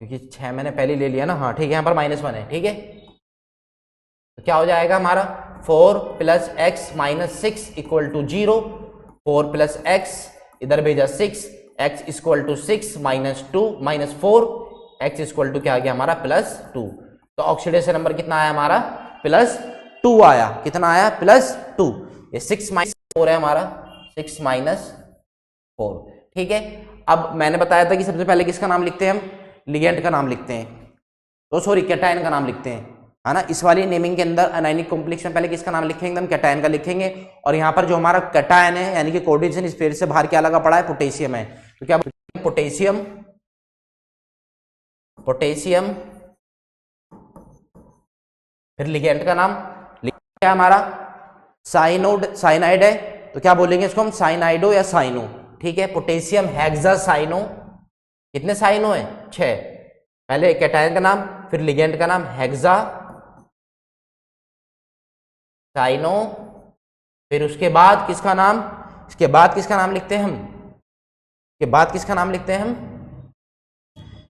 क्योंकि 6 मैंने पहले ले लिया ना, हाँ ठीक है, यहाँ पर -1 है, ठीक है। तो क्या हो जाएगा हमारा 4 + x - 6 = 0। 4 + x इधर भेजा 6, x = 6 - 2 - 4, x = क्या आ गया हमारा +2। तो ऑक्सीडेशन नंबर कितना आया हमारा +2 आया। कितना आया +2। ये 6 - 4 है हमारा, 6 - 4, ठीक है। अब मैंने बताया था कि सबसे पहले किसका नाम लिखते हैं हम, लिगेंड का नाम लिखते हैं, तो सॉरी कैटायन का नाम लिखते हैं, है ना। इस वाली नेमिंग के अंदर अनायनिक कॉम्प्लेक्स में पहले किसका नाम लिखेंगे हम, कैटायन का लिखेंगे। और यहाँ पर जो हमारा कैटायन है यानी कि कोऑर्डिनेशन स्पेयर से बाहर क्या लगा पड़ा है, पोटेशियम है। तो क्या पोटेशियम, पोटेशियम, फिर लिगेंड का नाम क्या हमारा साइनाइड है, तो क्या बोलेंगे इसको हम, साइनाइडो या साइनो, ठीक है। पोटेशियम हेक्सासाइनो, कितने साइनो है 6। पहले कैटायन का नाम, फिर लिगेंड का नाम हेक्सा साइनो, फिर उसके बाद किसका नाम, इसके बाद किसका नाम लिखते हैं हम, इसके बाद किसका नाम लिखते हैं हम,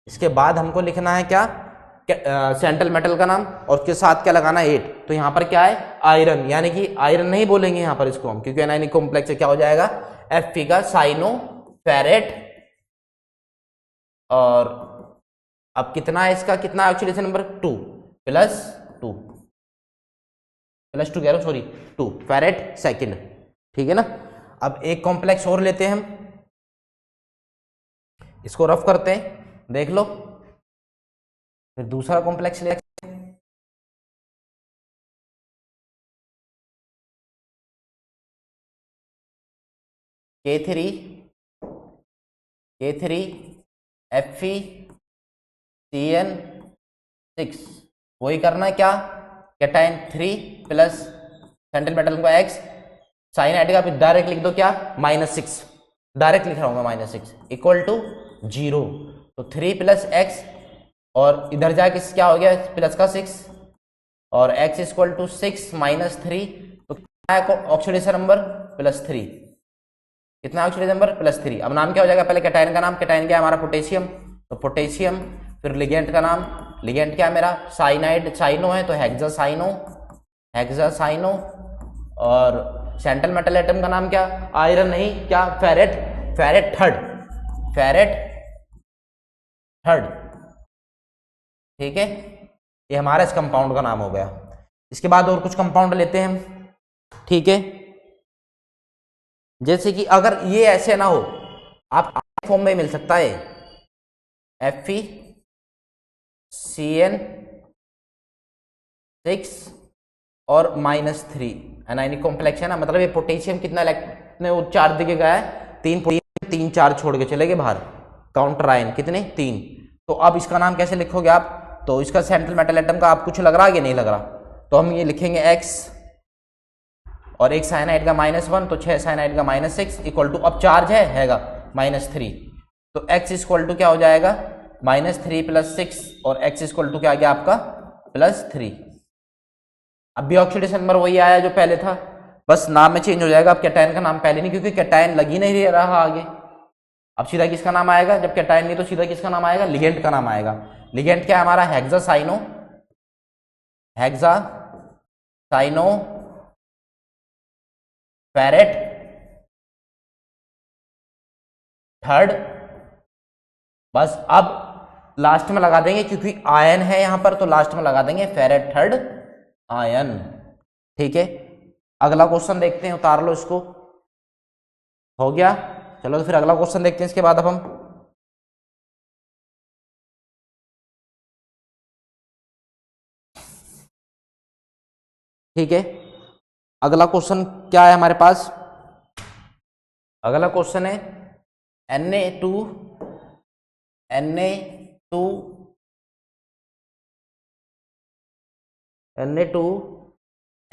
इसके बाद हमको लिखना है क्या, सेंट्रल मेटल का नाम, और उसके साथ क्या लगाना है 8। तो यहां पर क्या है आयरन, यानी कि आयरन नहीं बोलेंगे यहां पर इसको हम, क्योंकि एनायनिक कॉम्प्लेक्स है, क्या हो जाएगा Fe का साइनो फेरेट। और अब कितना है इसका, कितना ऑक्सीडेशन नंबर 2 +2 कह रहा हूं सॉरी 2 फेरेट सेकंड, ठीक है ना। अब एक कॉम्प्लेक्स और लेते हैं हम, इसको रफ करते हैं, देख लो। फिर दूसरा कॉम्प्लेक्स ले K3 FeCN6, वही करना है क्या, कैटायन 3 प्लस सेंट्रल मेटल का x, साइनाइड का डायरेक्ट लिख दो क्या -6, डायरेक्ट लिख रहा हूं मैं -6 = 0। तो 3 + x और इधर जाके क्या हो गया प्लस का 6 और x = 6 - 3, तो कितना है ऑक्सीडेशन नंबर +3। कितना ऑक्सीडेशन नंबर +3। अब नाम क्या हो जाएगा, पहले कैटायन का नाम, कैटायन क्या है हमारा पोटेशियम, तो पोटेशियम, फिर लिगेंड का नाम, लिगेंड क्या है मेरा साइनाइड, साइनो है तो हेक्सासाइनो, हेक्सासाइनो। और सेंट्रल मेटल एटम का नाम क्या, आयरन नहीं, क्या ferrate, ferrate third, ferrate third, ठीक है। ये हमारा इस कंपाउंड का नाम हो गया। इसके बाद और कुछ कंपाउंड लेते हैं हम, ठीक है। जैसे कि अगर ये ऐसे ना हो, आप फॉर्म में मिल सकता है FeCN6 और -3 एनायनिक कॉम्प्लेक्स है ना, मतलब ये पोटेशियम कितना इलेक्ट्रॉन वो चार्ज देके गया है 3 चार्ज छोड़ के चले गए बाहर, काउंटर आयन कितने 3। तो अब इसका नाम कैसे लिखोगे आप, तो इसका सेंट्रल मेटल एटम का आप कुछ लग रहा है कि नहीं लग रहा, तो हम ये लिखेंगे x और एक साइनाइड का -1, तो 6 साइनाइड का -6 = अब चार्ज हैगा -3, तो x = क्या हो जाएगा -3 + 6 और x = क्या आ गया आपका +3। अब भी ऑक्सीडेशन नंबर वही आया जो पहले था, बस नाम में चेंज हो जाएगा। अब कैटायन का नाम पहले नहीं, क्योंकि कैटायन लग ही नहीं रहा आगे। अब सीधा किसका नाम आएगा, जब कैटायन नहीं तो सीधा किसका नाम आएगा, लिगेंड का नाम आएगा। लिगेंड क्या है हमारा हेक्सासाइनो, हेक्सासाइनो फेरेट थर्ड। बस अब लास्ट में लगा देंगे क्योंकि आयन है यहां पर, तो लास्ट में लगा देंगे फेरेट थर्ड आयन, ठीक है। अगला क्वेश्चन देखते हैं, उतार लो इसको, हो गया। चलो तो फिर अगला क्वेश्चन देखते हैं इसके बाद अब हम, ठीक है। अगला क्वेश्चन क्या है हमारे पास, अगला क्वेश्चन है Na2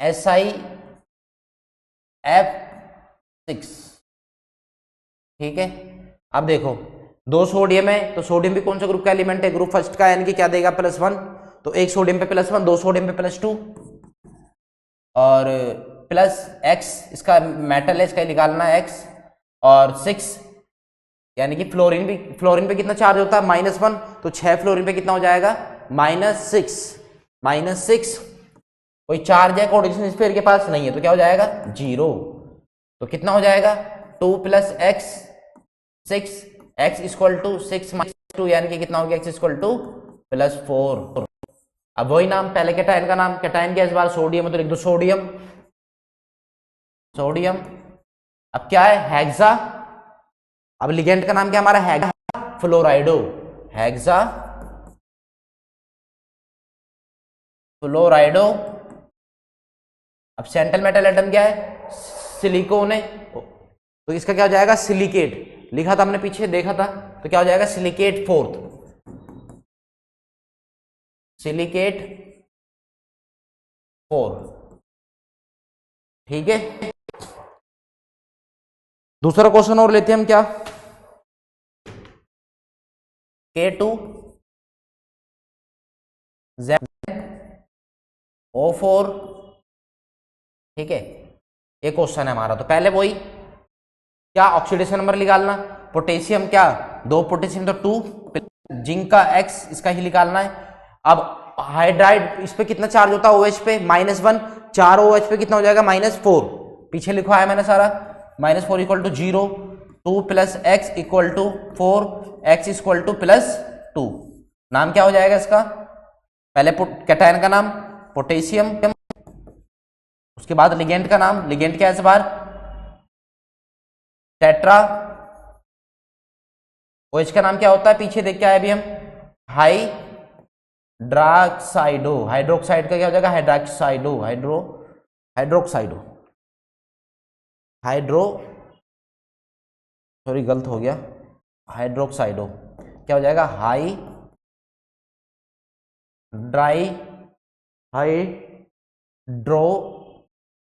SiF6, ठीक है। अब देखो 2 सोडियम है, तो सोडियम भी कौन सा ग्रुप का एलिमेंट है, ग्रुप फर्स्ट का, यानी कि क्या देगा +1, तो एक सोडियम पे +1, 2 सोडियम पे +2 और +x इसका मेटल है, इसका निकालना है x, और 6 यानी कि फ्लोरीन पे कितना चार्ज होता है -1, तो 6 फ्लोरीन पे कितना हो जाएगा -6 कोई चार्ज है कोऑर्डिनेशन स्फीयर के पास नहीं है तो क्या हो जाएगा 0। तो कितना हो जाएगा 2 + x 6 x इक्वल टू 6 - 2 यानी कि कितना हो गया x इक्वल टू +4। अब वही नाम पहले कैटायन का नाम, कैटायन के इस बार सोडियम है तो लिख दो सोडियम। अब क्या है हेक्सा, अब लिगेंड का नाम क्या हमारा हेक्सा फ्लोराइडो, हेक्सा फ्लोराइडो। अब सेंट्रल मेटल एटम क्या है सिलिकॉन है तो इसका क्या हो जाएगा सिलिकेट, लिखा था हमने पीछे देखा था, तो क्या हो जाएगा सिलिकेट 4th, सिलिकेट 4। ठीक है, दूसरा क्वेश्चन और लेते हैं हम क्या K2 ZO4। ठीक है, ये क्वेश्चन है हमारा। तो पहले वही क्या ऑक्सीडेशन नंबर निकालना, पोटेशियम क्या 2 पोटेशियम तो 2, जिंक का X इसका ही निकालना है। अब हाइड्राइड इस पे कितना चार्ज होता है OH पे -1, 4 OH पे कितना हो जाएगा -4, पीछे लिखा है मैंने सारा, -4 = 0, 2 + x = 4, x = +2। नाम क्या हो जाएगा इसका, पहले कैटायन का नाम पोटेशियम, उसके बाद लिगेंड का नाम, लिगेंड क्या है इस बार टेट्रा, OH का नाम क्या होता है पीछे देख के आए अभी हम हाइड्रॉक्साइडो, हाइड्रोक्साइड का क्या हो जाएगा हाइड्रोक्साइडो, हाइड्रोक्साइडो सॉरी गलत हो गया, हाइड्रोक्साइडो क्या हो जाएगा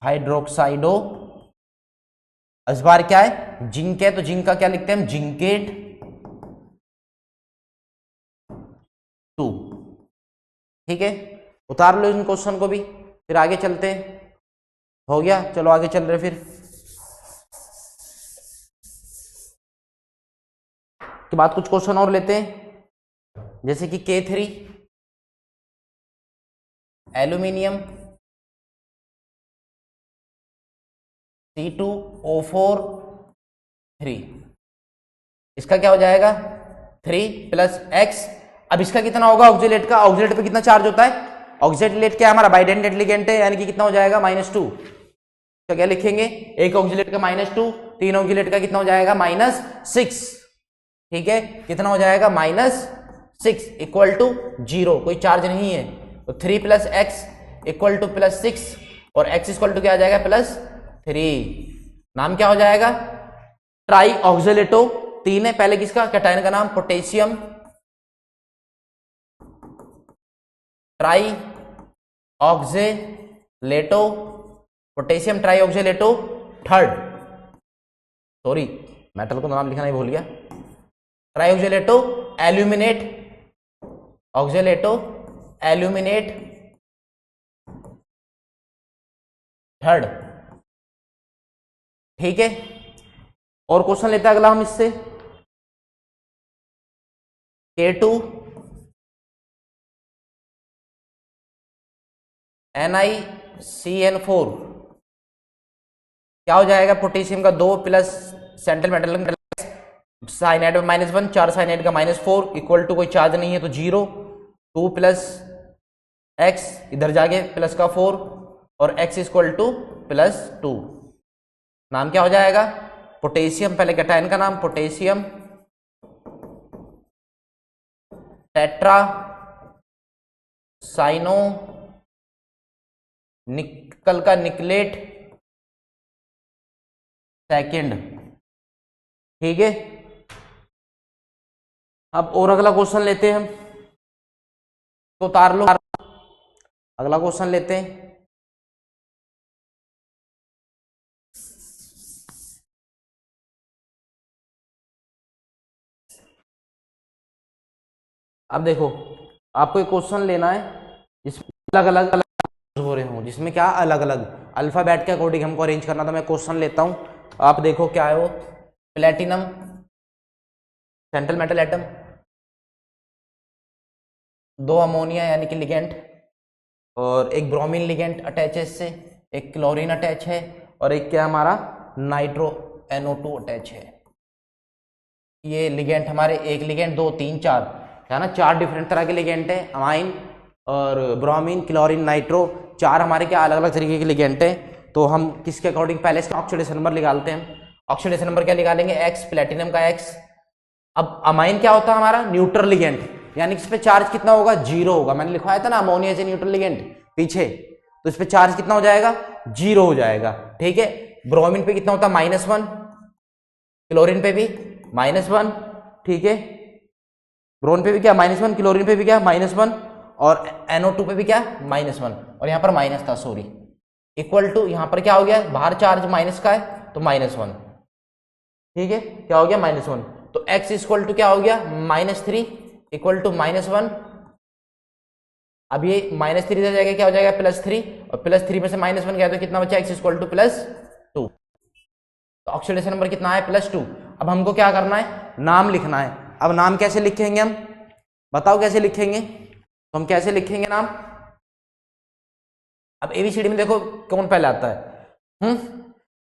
हाइड्रोक्साइडो। इस बार क्या है जिंक है तो जिंक का क्या लिखते हैं हम जिंकेट 2। ठीक है, उतार लो इन क्वेश्चन को भी, फिर आगे चलते हैं। हो गया, चलो आगे चल रहे फिर। के बाद कुछ क्वेश्चन और लेते हैं, जैसे कि K3 एल्यूमिनियम C2O4 3, इसका क्या हो जाएगा 3 + x। अब इसका कितना होगा ऑक्सीलेट का, ऑक्सीलेट पे कितना चार्ज होता है, ऑक्सीलेट क्या है हमारा बाइडेंडेट लिगेंड है यानी कि कितना हो जाएगा -2। तो क्या लिखेंगे एक ऑक्सीलेट का -2, 3 ऑक्सीलेट का कितना हो जाएगा -6। ठीक है, कितना हो जाएगा -6 = 0, कोई चार्ज नहीं है तो 3 + x = +6 और x = क्या आ जाएगा +3। नाम क्या हो जाएगा ट्राई ऑक्सीलेटो, 3 है पहले किसका कैटायन का नाम potassium trioxalato, potassium trioxalato 3rd, sorry metal को नाम लिखना ही भूल गया, trioxalato aluminate, oxalato aluminate 3rd। ठीक है, और क्वेश्चन लेते हैं अगला हम इससे K2 NiCN4 क्या हो जाएगा पोटेशियम का 2 + सेंट्रल मेटल साइनाइड में -1, 4 साइनाइड का -4 = कोई चार्ज नहीं है तो 0, 2 + x इधर जाके प्लस का 4 और x = +2। नाम क्या हो जाएगा पोटेशियम, पहले कैटायन का नाम पोटेशियम टेट्रा साइनो, निकल का निकलेट 2nd। ठीक है, अब और अगला क्वेश्चन लेते हैं हम, तो उतार लो, अगला क्वेश्चन लेते हैं। अब देखो आपको एक क्वेश्चन लेना है जिसमें अलग अलग हो रहे हों, जिसमें क्या अलग अलग अल्फाबेट के अकॉर्डिंग हमको अरेंज करना। तो मैं क्वेश्चन लेता हूं, आप देखो क्या है वो, प्लेटिनम सेंट्रल मेटल एटम दो अमोनिया यानी कि लिगेंड, और एक ब्रोमीन लिगेंड अटैच है इससे, एक क्लोरीन अटैच है, और एक क्या हमारा नाइट्रो NO2 अटैच है। ये लिगेंड हमारे, एक लिगेंड, दो, तीन, चार है ना, चार डिफरेंट तरह के लिगेंड है। अमाइन और ब्रोमीन, क्लोरीन, नाइट्रो, चार हमारे क्या अलग अलग तरीके के लिगेंड है। तो हम किसके अकॉर्डिंग पहले इसका ऑक्सीडेशन नंबर निकालते हैं। ऑक्सीडेशन नंबर क्या निकालेंगे, एक्स, प्लेटिनम का एक्स। अब अमाइन क्या होता है हमारा, न्यूट्रल लिगेंड, यानी कि इस पे चार्ज कितना होगा, जीरो होगा। मैंने लिखवाया था ना अमोनिया से न्यूट्रल लिगेंड पीछे, तो इस पे चार्ज कितना हो जाएगा, जीरो हो जाएगा। ठीक है, ब्रोमीन पे कितना होता है, -1, क्लोरीन पे भी -1, ठीक है, ब्रोन पे भी क्या -1, क्लोरीन पे भी क्या -1, और NO2 पे भी क्या -1, और यहां पर माइनस था, सॉरी, इक्वल टू, यहां पर क्या हो गया, बाहर चार्ज माइनस का है तो -1, ठीक है, क्या हो गया -1, तो x इक्वल टू क्या हो गया, -3 इक्वल टू -1। अब ये -3 से जाएगा क्या हो जाएगा, +3, और +3 में से -1 गया तो कितना बचा, x इक्वल टू +2, तो ऑक्सीडेशन नंबर कितना है, +2। अब हमको क्या करना है, नाम लिखना है। अब नाम कैसे लिखेंगे हम, बताओ कैसे लिखेंगे, तो हम कैसे लिखेंगे नाम। अब ABCD में देखो कौन पहले आता है,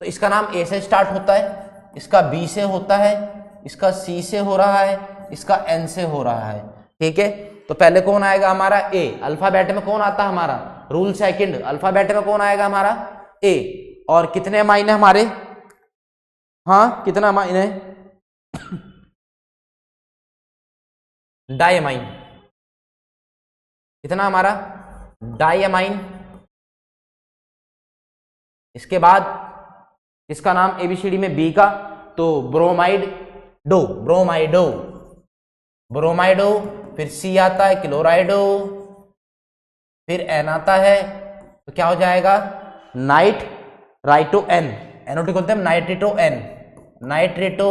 तो इसका नाम A से स्टार्ट होता है, इसका B से होता है, इसका C से हो रहा है, इसका N से हो रहा है। ठीक है, तो पहले कौन आएगा हमारा, A। अल्फाबेट में कौन आता है हमारा, रूल सेकंड, अल्फाबेट में कौन आएगा हमारा, A। और कितने अमाइन है हमारे, हाँ कितना अमाइन है, डाइअमाइन, कितना हमारा, डाइअमाइन। इसके बाद इसका नाम ABCD में B का, तो ब्रोमाइड डो, ब्रोमाइडो, ब्रोमाइडो, फिर C आता है क्लोराइडो, फिर N आता है, तो क्या हो जाएगा, नाइट राइटो N, NO2 बोलते हैं नाइट्रिटो N, नाइट्रिटो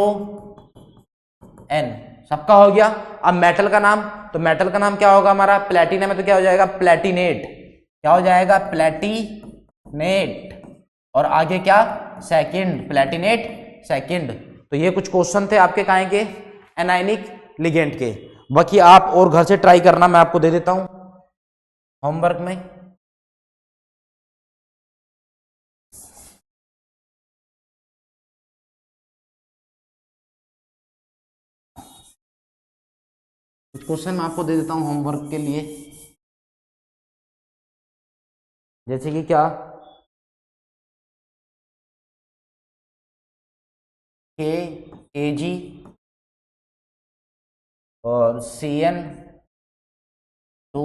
N, सबका हो गया। अब मेटल का नाम, तो मेटल का नाम क्या होगा हमारा, प्लेटिनम है तो क्या हो जाएगा, प्लेटिनेट, क्या हो जाएगा, प्लेटिनेट, और आगे क्या, सेकंड, प्लेटिनेट सेकंड। तो ये कुछ क्वेश्चन थे आपके काहे के, एनायनिक लिगेंड के। बाकी आप और घर से ट्राई करना, मैं आपको दे देता हूं होमवर्क में। कुछ क्वेश्चन मैं आपको दे देता हूं होमवर्क के लिए, जैसे कि क्या, KAg और CN2,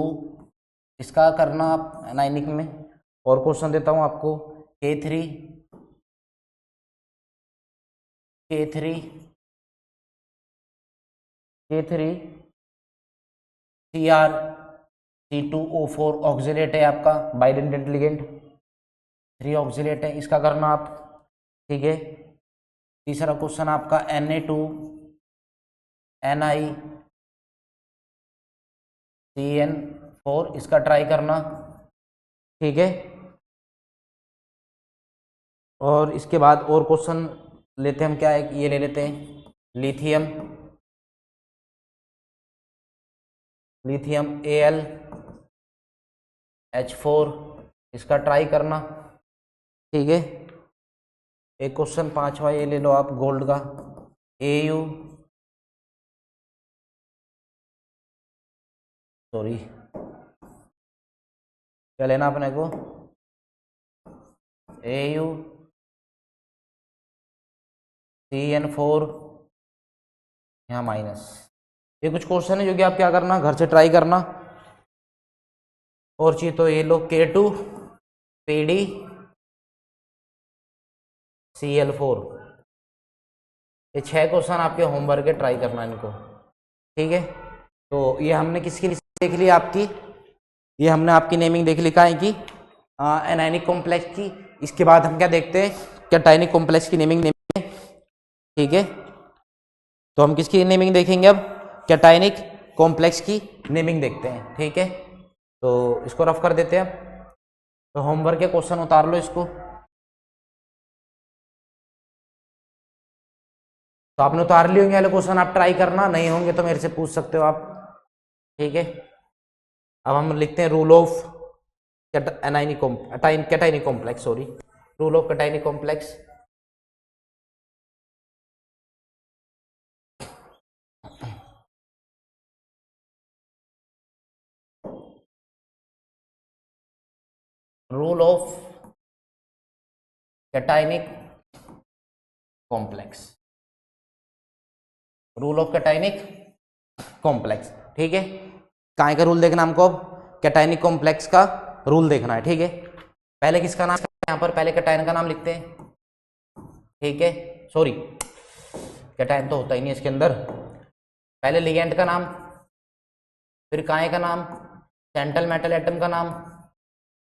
इसका करना आप एनायनिक में। और क्वेश्चन देता हूं आपको, K3, K3, K3, CrC2O4 oxalate है आपका, बाइडेंटेंट लिगेंड, 3 ऑक्सिलेट है, इसका करना आप। ठीक है, तीसरा क्वेश्चन आपका Na2NiCN4, इसका ट्राई करना। ठीक है, और इसके बाद और क्वेश्चन लेते हैं हम, क्या है ये ले लेते हैं, लिथियम, लिथियम AlH4, इसका ट्राई करना। ठीक है, एक क्वेश्चन पांचवा ये ले लो आप गोल्ड का, AU, सॉरी क्या लेना अपने को, AuCN4, यहाँ माइनस। ये कुछ क्वेश्चन है जो कि आप क्या करना, घर से ट्राई करना। और चीज तो ये लो, K2PdCl4, ये 6 क्वेश्चन आपके होमवर्क के, ट्राई करना इनको। ठीक है, तो ये हमने किसकी देख ली आपकी, ये हमने आपकी नेमिंग देख ली काहे की, एनायनिक कॉम्प्लेक्स की। इसके बाद हम क्या देखते हैं, कैटायनिक कॉम्प्लेक्स की नेमिंग। ठीक है, तो हम किसकी नेमिंग देखेंगे अब, कैटायनिक कॉम्प्लेक्स की नेमिंग देखते हैं। ठीक है, तो इसको रफ कर देते हैं अब, तो होमवर्क के क्वेश्चन उतार लो इसको। तो आपने उतार लिए होंगे वाले क्वेश्चन, आप ट्राई करना, नहीं होंगे तो मेरे से पूछ सकते हो आप। ठीक है। अब हम लिखते हैं rule of cationic complex, sorry, rule of cationic complex. Rule of cationic complex, rule of cationic complex, ठीक है। काय का रूल देखना हमको, अब कैटाइनिक कॉम्प्लेक्स का रूल देखना है, ठीक है। पहले किसका नाम, यहां पर पहले कैटाइन का नाम लिखते हैं, ठीक है, सॉरी कैटाइन तो होता ही नहीं इसके अंदर। पहले लिगेंड का नाम, फिर काय का नाम, सेंट्रल मेटल एटम का नाम,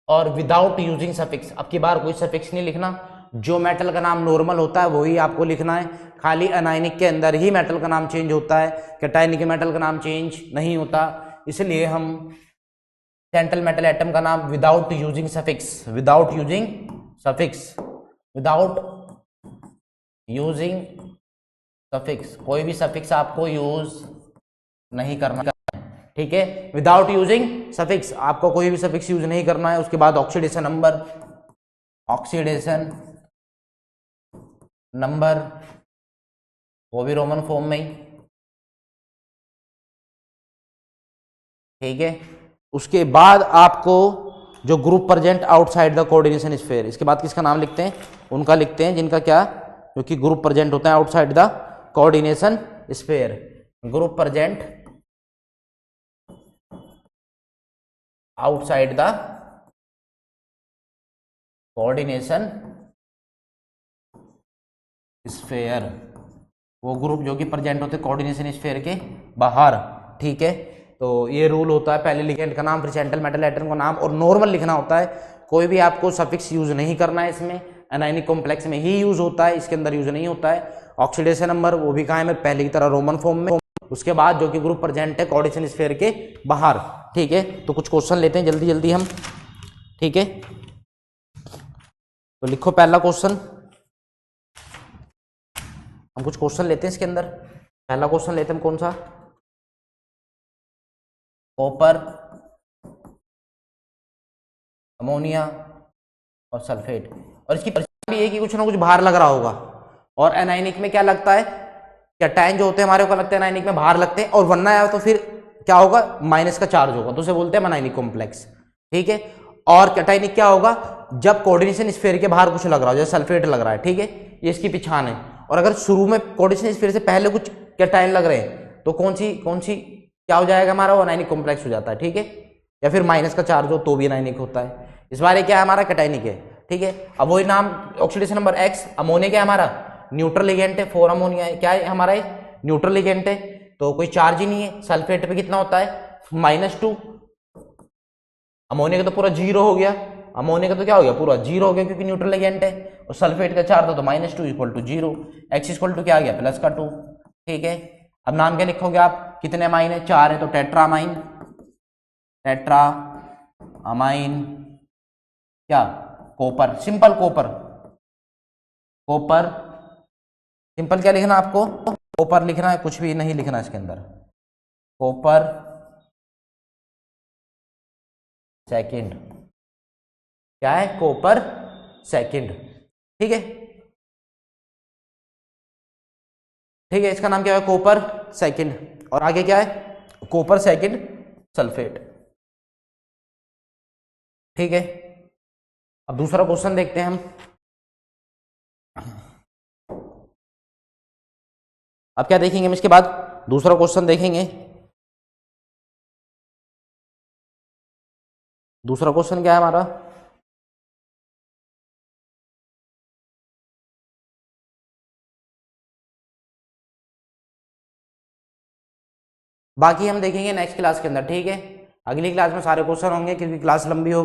और विदाउट यूजिंग सफिक्स। अब की बार कोई सफिक्स नहीं लिखना, जो मेटल का नाम नॉर्मल होता है वही आपको लिखना है। खाली अनायनिक के अंदर ही मेटल का नाम चेंज होता है, कैटायनिक मेटल का नाम चेंज नहीं होता, इसलिए हम सेंट्रल मेटल एटम का नाम without using suffix, without using suffix, without using suffix, कोई भी सफिक्स आपको यूज नहीं करना, ठीक है। विदाउट यूजिंग सफिक्स, आपको कोई भी सफिक्स यूज नहीं करना है। उसके बाद ऑक्सीडेशन नंबर, ऑक्सीडेशन नंबर वो भी रोमन फॉर्म में ही, ठीक है। उसके बाद आपको जो group present outside the coordination sphere, इसके बाद किसका नाम लिखते हैं, उनका लिखते हैं जिनका क्या, जो कि ग्रुप प्रेजेंट होता है outside the coordination sphere, group present outside the coordination sphere, वो ग्रुप जो कि प्रेजेंट होते हैं कोऑर्डिनेशन स्फीयर के बाहर, ठीक है। तो ये रूल होता है, पहले लिगेंड का नाम, फिर सेंट्रल मेटल एटम का नाम, और नॉर्मल लिखना होता है। कोई भी आपको सफिक्स यूज नहीं करना है इसमें, एनायनिक कॉम्प्लेक्स में ही यूज होता है, इसके अंदर यूज नहीं होता है। ऑक्सीडेशन नंबर वो भी कायम है पहले की तरह रोमन फॉर्म में। उसके बाद जो कि ग्रुप प्रेजेंट है कोऑर्डिनेशन स्फीयर के बाहर, ठीक है। तो कुछ क्वेश्चन लेते हैं जल्दी जल्दी हम, ठीक है। तो लिखो पहला क्वेश्चन, हम कुछ क्वेश्चन लेते हैं इसके अंदर। पहला क्वेश्चन लेते हैं हम, कौन सा, कॉपर, अमोनिया और सल्फेट, और इसकी परेशानी भी है कि कुछ ना कुछ बाहर लग रहा होगा, और एनायनिक में क्या लगता है, कैटायन जो होते हैं हमारे को लगता है एनायनिक में बाहर लगते हैं, और वरना आया तो फिर क्या होगा, माइनस का चार्ज होगा, तो उसे बोलते हैं अनायनिक कॉम्प्लेक्स, ठीक है। और कैटायनिक क्या होगा, जब कोऑर्डिनेशन स्फीयर के बाहर कुछ लग रहा हो, जैसे सल्फेट लग रहा है, ठीक है, ये इसकी पहचान है। और अगर शुरू में कोऑर्डिनेशन स्फीयर से पहले कुछ कैटायन लग रहे हैं तो कौन सी क्या हो जाएगा हमारा, वो अनायनिक कॉम्प्लेक्स हो जाता है, ठीक है। या फिर माइनस का चार्ज हो तो भी अनायनिक होता है। इस बार क्या है हमारा, कैटायनिक है, ठीक है। अब वही नाम, ऑक्सीडेशन नंबर एक्स, अमोनिया क्या है हमारा, न्यूट्रल लिगेंड है, 4 अमोनिया है, क्या है हमारा, न्यूट्रल लिगेंड है, तो कोई चार्ज ही नहीं है। सल्फेट पे कितना होता है, -2, अमोनिया का तो पूरा 0 हो गया, अमोनिया का तो क्या हो गया, पूरा 0 हो गया क्योंकि न्यूट्रल एजेंट है, और सल्फेट का चार्ज था तो -2 = 0, x = क्या आ गया, +2, ठीक है। अब नाम क्या लिखोगे आप, कितने अमाइन है, 4 है, तो टेट्रामाइन, टेट्रा अमाइन क्या, copper, simple copper, copper simple क्या लिखना आपको, कॉपर लिखना है, कुछ भी नहीं लिखना इसके अंदर, कॉपर सेकंड, क्या है, कॉपर सेकंड, ठीक है, ठीक है। इसका नाम क्या है, कॉपर सेकंड, और आगे क्या है, कॉपर सेकंड सल्फेट, ठीक है। अब दूसरा क्वेश्चन देखते हैं हम। अब क्या देखेंगे हम इसके बाद, दूसरा क्वेश्चन देखेंगे। दूसरा क्वेश्चन क्या है हमारा, बाकी हम देखेंगे नेक्स्ट क्लास के अंदर, ठीक है। अगली क्लास में सारे क्वेश्चन होंगे क्योंकि क्लास लंबी हो गई।